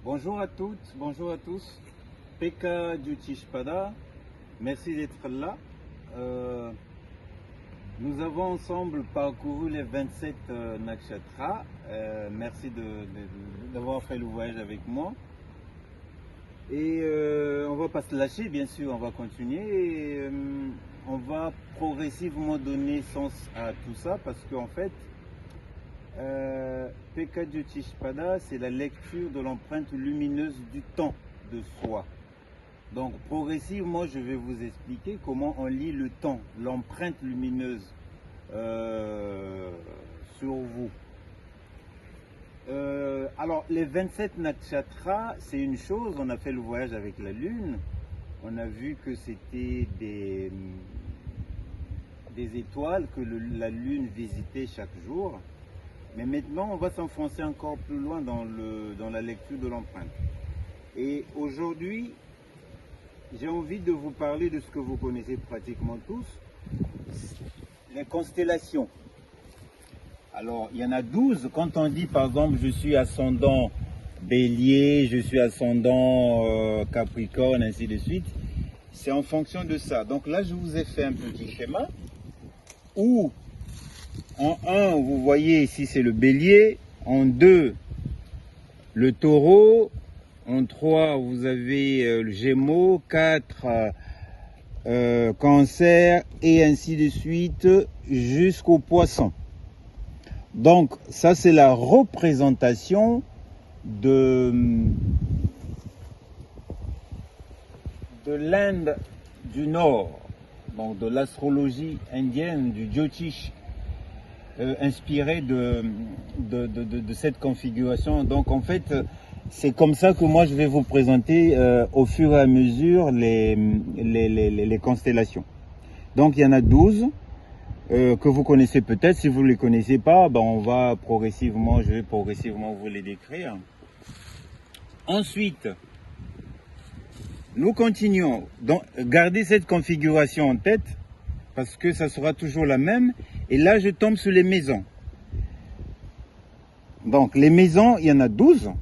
Bonjour à toutes, bonjour à tous. Pekka Jyotishpada, merci d'être là. Nous avons ensemble parcouru les 27 nakshatras. Merci d'avoir fait le voyage avec moi. Et on va pas se lâcher, bien sûr, on va continuer. Et, on va progressivement donner sens à tout ça parce qu'en fait, Pekka Jyotishpada, c'est la lecture de l'empreinte lumineuse du temps de soi. Donc progressivement, je vais vous expliquer comment on lit le temps, l'empreinte lumineuse sur vous. Alors les 27 nakshatras, c'est une chose, on a fait le voyage avec la Lune, on a vu que c'était des étoiles que la Lune visitait chaque jour. Mais maintenant, on va s'enfoncer encore plus loin dans la lecture de l'empreinte. Et aujourd'hui, j'ai envie de vous parler de ce que vous connaissez pratiquement tous, les constellations. Alors, il y en a 12. Quand on dit, par exemple, je suis ascendant Bélier, je suis ascendant Capricorne, ainsi de suite, c'est en fonction de ça. Donc là, je vous ai fait un petit schéma où en 1, vous voyez ici, c'est le Bélier. En 2, le Taureau. En 3, vous avez le Gémeaux. 4, Cancer. Et ainsi de suite jusqu'au Poisson. Donc, ça, c'est la représentation de l'Inde du Nord. Donc, de l'astrologie indienne, du Jyotish. Inspiré de cette configuration. Donc en fait, c'est comme ça que moi je vais vous présenter au fur et à mesure les constellations. Donc il y en a 12 que vous connaissez peut-être. Si vous ne les connaissez pas, ben, je vais progressivement vous les décrire. Ensuite, nous continuons. Donc, gardez cette configuration en tête parce que ça sera toujours la même. Et là, je tombe sur les maisons. Donc, les maisons, il y en a 12.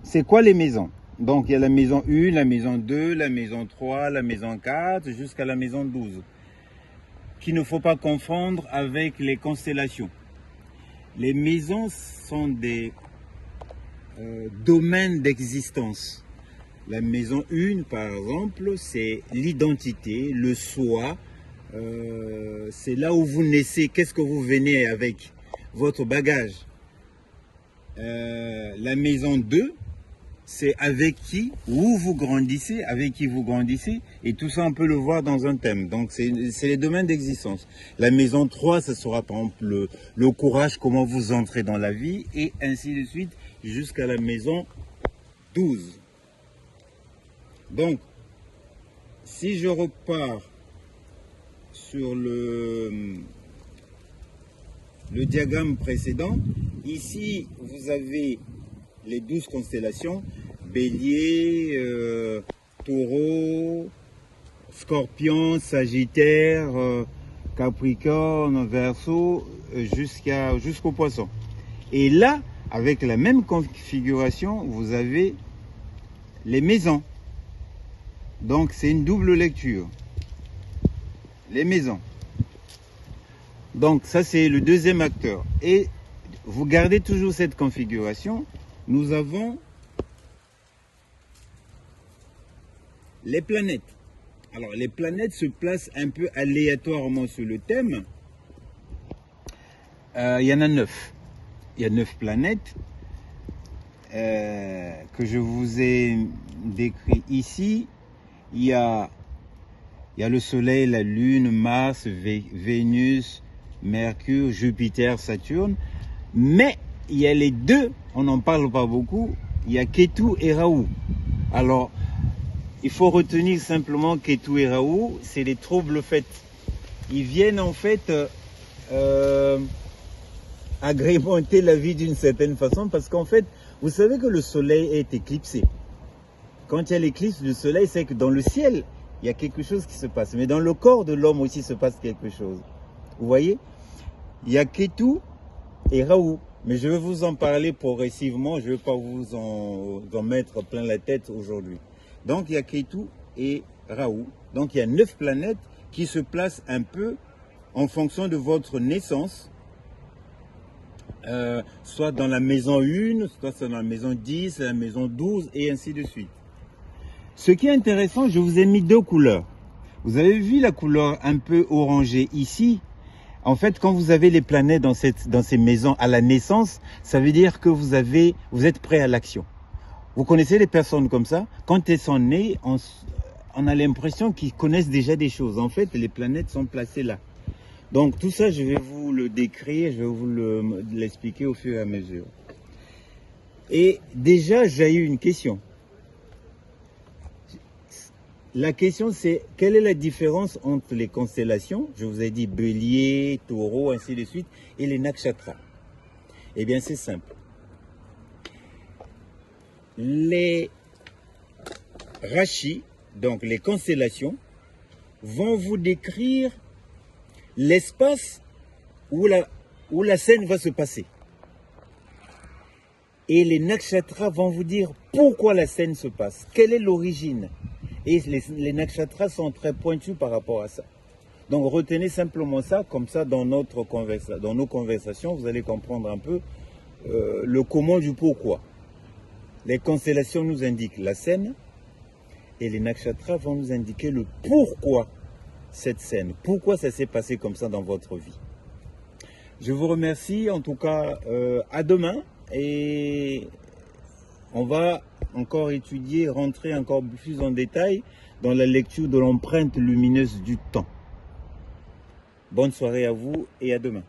C'est quoi les maisons? Donc, il y a la maison 1, la maison 2, la maison 3, la maison 4, jusqu'à la maison 12. Qu'il ne faut pas confondre avec les constellations. Les maisons sont des domaines d'existence. La maison 1, par exemple, c'est l'identité, le soi. C'est là où vous naissez, qu'est-ce que vous venez avec, votre bagage. La maison 2, c'est avec qui, où vous grandissez, avec qui vous grandissez, et tout ça on peut le voir dans un thème. Donc c'est les domaines d'existence. La maison 3, ça sera par exemple le courage, comment vous entrez dans la vie, et ainsi de suite, jusqu'à la maison 12. Donc, si je repars sur le diagramme précédent, ici vous avez les 12 constellations, Bélier, Taureau, Scorpion, Sagittaire, Capricorne, Verseau, jusqu'au Poisson. Et là, avec la même configuration, vous avez les maisons. Donc c'est une double lecture. Les maisons. Donc ça c'est le deuxième acteur. Et vous gardez toujours cette configuration. Nous avons les planètes. Alors les planètes se placent un peu aléatoirement sur le thème. Il y en a 9. Il y a 9 planètes que je vous ai décrit ici. Il y a le Soleil, la Lune, Mars, Vénus, Mercure, Jupiter, Saturne. Mais il y a les deux, on n'en parle pas beaucoup, il y a Ketu et Rahu. Alors, il faut retenir simplement Ketu et Rahu, c'est des troubles faits. Ils viennent en fait agrémenter la vie d'une certaine façon parce qu'en fait, vous savez que le Soleil est éclipsé. Quand il y a l'éclipse du Soleil, c'est que dans le ciel, il y a quelque chose qui se passe. Mais dans le corps de l'homme aussi se passe quelque chose. Vous voyez? Il y a Ketu et Rahu. Mais je vais vous en parler progressivement, je ne vais pas vous en mettre plein la tête aujourd'hui. Donc il y a Ketu et Rahu. Donc il y a 9 planètes qui se placent un peu en fonction de votre naissance, soit dans la maison 1, soit dans la maison 10, la maison 12 et ainsi de suite. Ce qui est intéressant, je vous ai mis 2 couleurs. Vous avez vu la couleur un peu orangée ici. En fait, quand vous avez les planètes dans ces maisons à la naissance, ça veut dire que vous êtes prêt à l'action. Vous connaissez les personnes comme ça? Quand elles sont nées, on a l'impression qu'ils connaissent déjà des choses. En fait, les planètes sont placées là. Donc tout ça, je vais vous le décrire, je vais vous l'expliquer au fur et à mesure. Et déjà, j'ai eu une question. La question c'est, quelle est la différence entre les constellations, je vous ai dit Bélier, Taureau, ainsi de suite, et les nakshatras? Eh bien c'est simple. Les rashis, donc les constellations, vont vous décrire l'espace où la scène va se passer. Et les nakshatras vont vous dire pourquoi la scène se passe, quelle est l'origine. Et les nakshatras sont très pointus par rapport à ça. Donc retenez simplement ça, comme ça dans nos conversations, vous allez comprendre un peu le comment du pourquoi. Les constellations nous indiquent la scène et les nakshatras vont nous indiquer le pourquoi cette scène, pourquoi ça s'est passé comme ça dans votre vie. Je vous remercie, en tout cas à demain, et on va encore étudier, rentrer encore plus en détail dans la lecture de l'empreinte lumineuse du temps. Bonne soirée à vous et à demain.